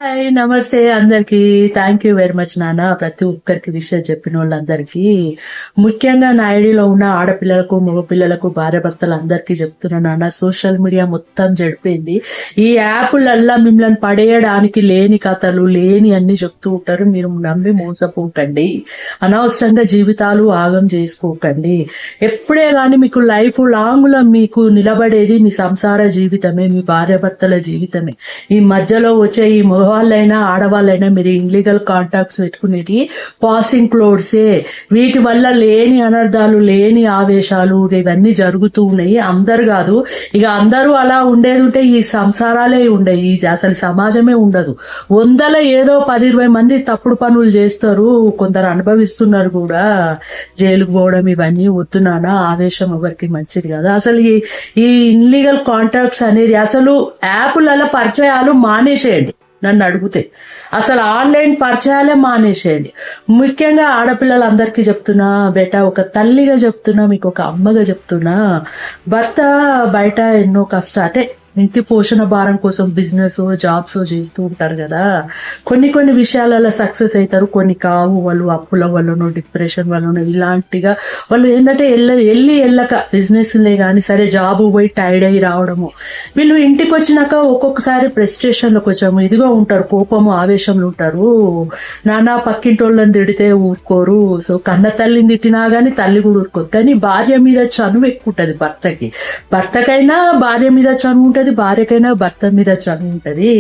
Hi నమస్తే అందరికి. Thank you very much నాన్న. ప్రతి ఒక్కరికి విషయం చెప్పిన వాళ్ళందరికీ, ముఖ్యంగా నా ఐడిలో ఉన్న ఆడపిల్లలకు మగపిల్లలకు భార్యాభర్తలు అందరికీ చెప్తున్నా నాన్న, సోషల్ మీడియా మొత్తం చెడిపోయింది. ఈ యాప్లల్లా మిమ్మల్ని పడేయడానికి లేని కథలు లేని అన్ని చెప్తూ ఉంటారు. మీరు నమ్మి మోసపోకండి, అనవసరంగా జీవితాలు ఆగం చేసుకోకండి. ఎప్పుడే కానీ మీకు లైఫ్ లాంగ్ లో మీకు నిలబడేది మీ సంసార జీవితమే, మీ భార్యాభర్తల జీవితమే. ఈ మధ్యలో వచ్చే ఈ వాళ్ళైనా ఆడవాళ్ళైనా మీరు ఇన్లీగల్ కాంటాక్ట్స్ పెట్టుకునేది పాసింగ్ క్లోడ్సే. వీటి వల్ల లేని అనర్థాలు లేని ఆవేశాలు ఇవన్నీ జరుగుతూ ఉన్నాయి. అందరు కాదు, ఇక అందరూ అలా ఉండేది ఉంటే ఈ సంసారాలే ఉండవు, అసలు సమాజమే ఉండదు. వందల ఏదో 10-20 మంది తప్పుడు పనులు చేస్తారు, కొందరు అనుభవిస్తున్నారు కూడా. జైలుకు పోవడం ఇవన్నీ వద్దునానా, ఆవేశం ఎవరికి మంచిది కదా. అసలు ఈ ఇన్లీగల్ కాంటాక్ట్స్ అనేది అసలు యాప్లలో పరిచయాలు మానేసేయండి. నన్ను అడిగితే అసలు ఆన్లైన్ పరిచయాలే మానేసేయండి. ముఖ్యంగా ఆడపిల్లలందరికీ చెప్తున్నా బేటా, ఒక తల్లిగా చెప్తున్నా, మీకు ఒక అమ్మగా చెప్తున్నా, భర్త బయట ఎన్నో అంటే ఇంటి పోషణ భారం కోసం బిజినెస్ జాబ్స్ చేస్తూ ఉంటారు కదా. కొన్ని విషయాలలో సక్సెస్ అవుతారు, కొన్ని కావు. వాళ్ళు అప్పుల వల్లనో డిప్రెషన్ వల్లనో ఇలాంటిగా వాళ్ళు ఏంటంటే వెళ్ళక బిజినెస్లే కానీ సరే జాబ్ పోయి టైర్డ్ అయ్యి రావడము. వీళ్ళు ఇంటికి వచ్చినాక ఒక్కొక్కసారి ఫ్రస్ట్రేషన్లో కొంచెం ఇదిగా ఉంటారు, కోపము ఆవేశంలో ఉంటారు. నానా పక్కింటి వాళ్ళని తిడితే ఊరుకోరు. సో కన్న తల్లిని తిట్టినా కానీ తల్లి కూడా ఊరుకోరు. కానీ భార్య మీద చనువు ఎక్కువ ఉంటుంది భర్తకి. భర్తకైనా భార్య మీద చనువు ఉంటుంది, భార్యకైనా భర్త మీద చనువు ఉంటది.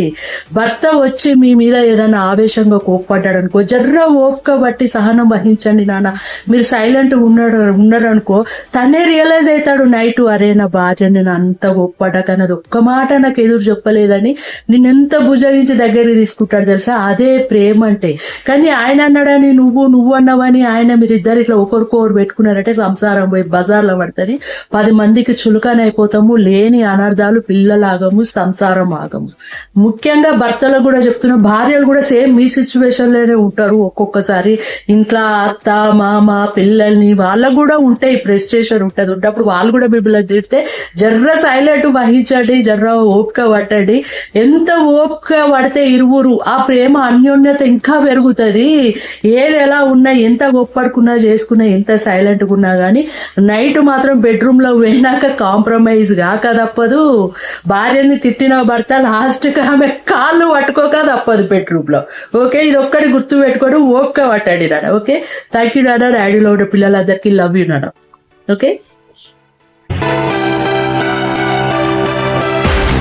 భర్త వచ్చి మీ మీద ఏదైనా ఆవేశంగా కోప్పడ్డాడు అనుకో, జర్ర ఓపిక బట్టి సహనం వహించండి నాన్న. మీరు సైలెంట్ ఉన్నారనుకో, తనే రియలైజ్ అవుతాడు నైట్, అరే నా భార్య నేను అంత కోప్పడ్డాకని అది ఒక్క మాట నాకు ఎదురు చెప్పలేదని నిన్నెంత భుజగించి దగ్గరికి తీసుకుంటాడు తెలుసా. అదే ప్రేమ అంటే. కానీ ఆయన అన్నాడని నువ్వు అన్నావని ఆయన మీరిద్దరు ఇట్లా ఒకరికొకరు పెట్టుకున్నారంటే సంసారం పోయి బజార్లో పడుతుంది. 10 మందికి చులకనైపోతాము. లేని అనర్థాలు పిల్లలాగము, సంసారం ఆగము. ముఖ్యంగా భర్తలు కూడా చెప్తున్నా, భార్యలు కూడా సేమ్ మీ సిచ్యువేషన్ లోనే ఉంటారు. ఒక్కొక్కసారి ఇంట్లో అత్త మామ పిల్లల్ని వాళ్ళకు కూడా ఉంటాయి, ఫ్రస్ట్రేషన్ ఉంటుంది. ఉన్నప్పుడు వాళ్ళు కూడా మిమ్మల్ని తిడితే జర్ర సైలెంట్ వహించండి, జర్ర ఓపిక పట్టండి. ఎంత ఓపిక పడితే ఇరువురు ఆ ప్రేమ అన్యోన్యత ఇంకా పెరుగుతుంది. ఏది ఎలా ఉన్నా, ఎంత గొప్పడుకున్నా చేసుకున్నా, ఎంత సైలెంట్గా ఉన్నా కానీ నైట్ మాత్రం బెడ్రూమ్ లో పోయినాక కాంప్రమైజ్ కాక తప్పదు. భార్యని తిట్టిన భర్త లాస్ట్కి ఆమె కాళ్ళు పట్టుకోక తప్పదు బెడ్రూమ్ లో. ఓకే, ఇది ఒక్కటి గుర్తు పెట్టుకోవడం, ఓపిక పట్టండి నాన్న. ఓకే, థ్యాంక్ యూ నాన్న. డాడీలో ఉన్న పిల్లలందరికీ లవ్ యూ నాన్న. ఓకే.